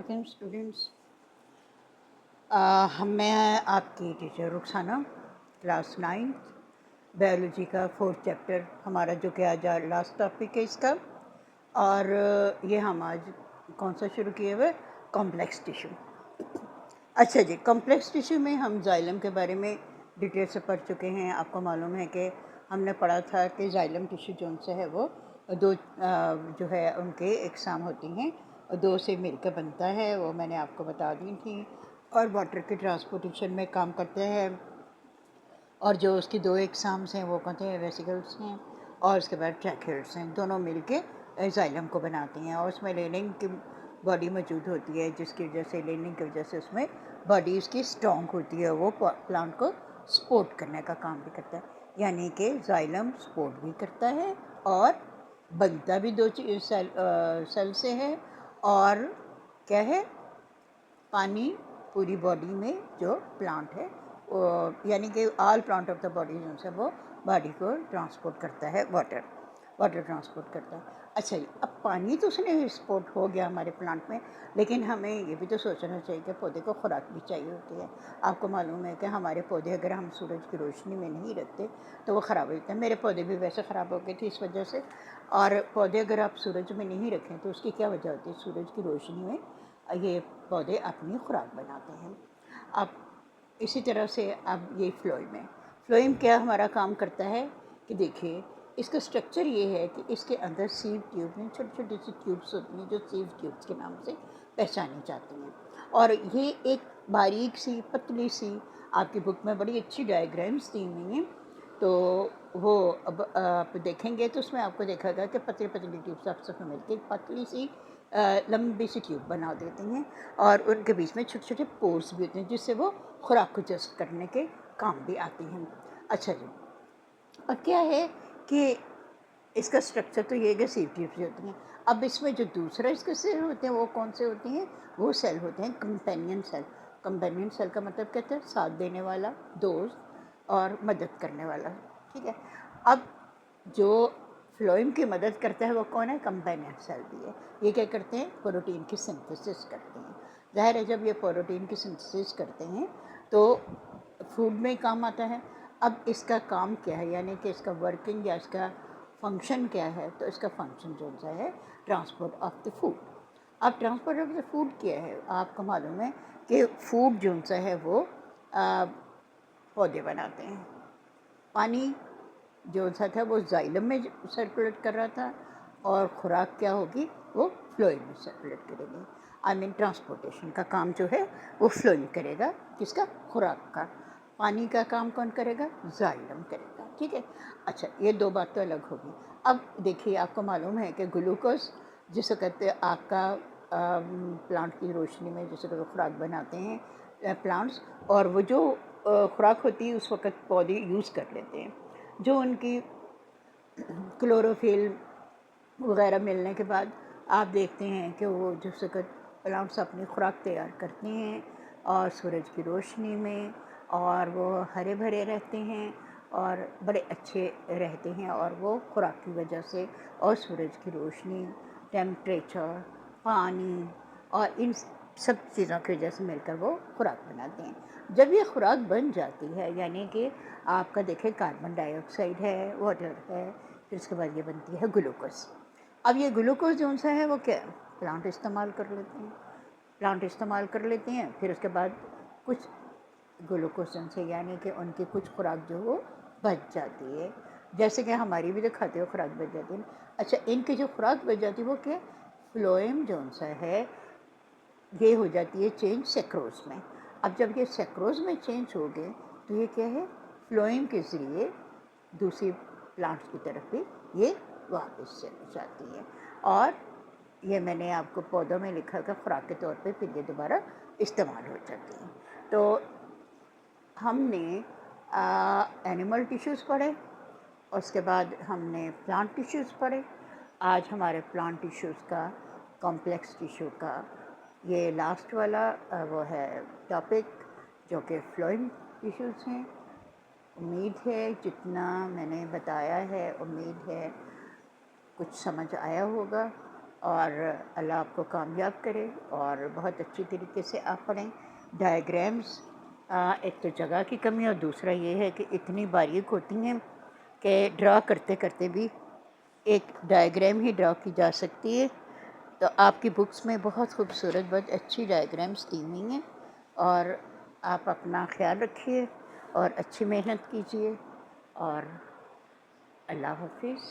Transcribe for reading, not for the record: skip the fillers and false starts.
Students, मैं आपकी teacher Rukhsana, class 9 biology का 4th चैप्टर हमारा, जो कि आज लास्ट टॉपिक है इसका। और ये हम आज कौन सा शुरू किए हुए, कॉम्प्लेक्स टिश्यू। अच्छा जी, कॉम्प्लेक्स टिश्यू में हम जाइलम के बारे में डिटेल से पढ़ चुके हैं। आपको मालूम है कि हमने पढ़ा था कि जाइलम टिश्यू जो से है वो दो जो है उनके एग्जाम होती हैं, दो से मिलकर बनता है, वो मैंने आपको बता दी थी। और वाटर के ट्रांसपोर्टेशन में काम करते हैं। और जो उसकी दो एग्जाम्स हैं वो कहते हैं वेसिकल्स हैं, और उसके बाद ट्रैक्यूल्स हैं। दोनों मिलके जाइलम को बनाती हैं। और उसमें लेनिंग की बॉडी मौजूद होती है, जिसकी वजह से लेनिंग की वजह से उसमें बॉडी उसकी स्ट्रॉन्ग होती है। वो प्लांट को सपोर्ट करने का काम भी करता है, यानी कि जाइलम सपोर्ट भी करता है और बनता भी दो सेल से है। और क्या है, पानी पूरी बॉडी में जो प्लांट है यानी कि all plant of the body जो है वो बॉडी को ट्रांसपोर्ट करता है, वाटर ट्रांसपोर्ट करता है। अच्छा जी, अब पानी तो उसने सपोर्ट हो गया हमारे प्लांट में, लेकिन हमें ये भी तो सोचना चाहिए कि पौधे को खुराक भी चाहिए होती है। आपको मालूम है कि हमारे पौधे अगर हम सूरज की रोशनी में नहीं रखते तो वो ख़राब हो जाते हैं। मेरे पौधे भी वैसे ख़राब हो गए थे इस वजह से। और पौधे अगर आप सूरज में नहीं रखें तो उसकी क्या वजह होती है, सूरज की रोशनी में ये पौधे अपनी खुराक बनाते हैं। अब इसी तरह से अब ये फ्लोएम क्या हमारा काम करता है कि देखिए, इसका स्ट्रक्चर ये है कि इसके अंदर सीव ट्यूब में छोटी छोटी सी ट्यूब्स होती हैं, जो सीव ट्यूब्स के नाम से पहचानी जाती हैं। और ये एक बारीक सी पतली सी, आपकी बुक में बड़ी अच्छी डायग्राम्स दी हुई हैं, तो वो अब आप देखेंगे तो उसमें आपको देखेगा कि पतली पतली ट्यूब्स आपस में मिलकर एक पतली सी लंबी सी ट्यूब बना देती हैं। और उनके बीच में छोटे छोटे पोर्स भी होते हैं, जिससे वो खुराक को जस्ट करने के काम भी आती हैं। अच्छा जी, अब क्या है कि इसका स्ट्रक्चर तो ये है कि सीव ट्यूब्स होती हैं। अब इसमें जो दूसरा इसके सेल होते हैं वो कौन से होते हैं, वो सेल होते हैं कंपेनियन सेल। कंपेनियन सेल का मतलब कहते हैं साथ देने वाला, दोस्त और मदद करने वाला। ठीक है, अब जो फ्लोएम की मदद करता है वो कौन है, कंपेनियन सेल भी है। ये क्या करते हैं, प्रोटीन की सिंथेसिस करते हैं। ज़ाहिर है, जब ये प्रोटीन की सिंथेसिस करते हैं तो फूड में काम आता है। अब इसका काम क्या है, यानी कि इसका वर्किंग या इसका फंक्शन क्या है, तो इसका फंक्शन जो सा है ट्रांसपोर्ट ऑफ द फूड। अब ट्रांसपोर्ट ऑफ द फूड क्या है, आपको मालूम है कि फूड जो सा है वो पौधे बनाते हैं। पानी जो सा था वो जाइलम में सर्कुलेट कर रहा था, और खुराक क्या होगी, वो फ्लोएम में सर्कुलेट करेगी। आई मीन ट्रांसपोर्टेशन का काम जो है वो फ्लोएम करेगा, किसका, खुराक का। पानी का काम कौन करेगा, जाइलम करेगा। ठीक है, अच्छा, ये दो बात तो अलग होगी। अब देखिए, आपको मालूम है कि ग्लूकोज जिसे कहते हैं आपका प्लांट की रोशनी में जिसे खुराक बनाते हैं प्लांट्स, और वो जो खुराक होती है उस वक़्त पौधे यूज़ कर लेते हैं। जो उनकी क्लोरोफिल वगैरह मिलने के बाद आप देखते हैं कि वो जिस वक़्त प्लांट्स अपनी खुराक तैयार करते हैं और सूरज की रोशनी में, और वो हरे भरे रहते हैं और बड़े अच्छे रहते हैं, और वो खुराक की वजह से और सूरज की रोशनी, टेम्परेचर, पानी और इन सब चीज़ों की वजह से मिलकर वो खुराक बनाते हैं। जब ये खुराक बन जाती है, यानी कि आपका देखें कार्बन डाइऑक्साइड है, वाटर है, फिर उसके बाद ये बनती है ग्लूकोज। अब ये ग्लूकोज जो सा है वो क्या, प्लांट इस्तेमाल कर लेते हैं। फिर उसके बाद कुछ ग्लूकोज से, यानी कि उनकी कुछ खुराक जो वो बच जाती है, जैसे कि हमारी भी तो खाते हो खुराक बच जाती है। अच्छा, इनकी जो खुराक बच जाती है वो क्या, फ्लोएम जो सा है ये हो जाती है चेंज सेक्रोज में। अब जब ये सेक्रोज में चेंज हो गए तो ये क्या है, फ्लोएम के ज़रिए दूसरी प्लांट्स की तरफ भी ये वापस चली जाती है। और ये मैंने आपको पौधों में लिखा था खुराक के तौर पे, फिर ये दोबारा इस्तेमाल हो जाती हैं। तो हमने एनिमल टिश्यूज़ पढ़े, उसके बाद हमने प्लांट टिश्यूज़ पढ़े। आज हमारे प्लांट टिश्यूज़ का, कॉम्प्लेक्स टिश्यू का ये लास्ट वाला वो है टॉपिक, जो कि फ्लोएम टिश्यूज़ हैं। उम्मीद है जितना मैंने बताया है, उम्मीद है कुछ समझ आया होगा। اور اللہ آپ کو کامیاب کرے اور بہت اچھی طریقے سے آپ پڑھیں. ڈائیگرامس ایک تو جگہ کی کمی اور دوسرا یہ ہے کہ اتنی باریک ہوتی ہیں کہ ڈرا کرتے کرتے بھی ایک ڈائیگرام ہی ڈرا کی جا سکتی ہے. تو آپ کی بکس میں بہت خوبصورت بہت اچھی ڈائیگرامس دی ہوئی ہیں، اور آپ اپنا خیال رکھیے اور اچھی محنت کیجیے، اور اللہ حافظ.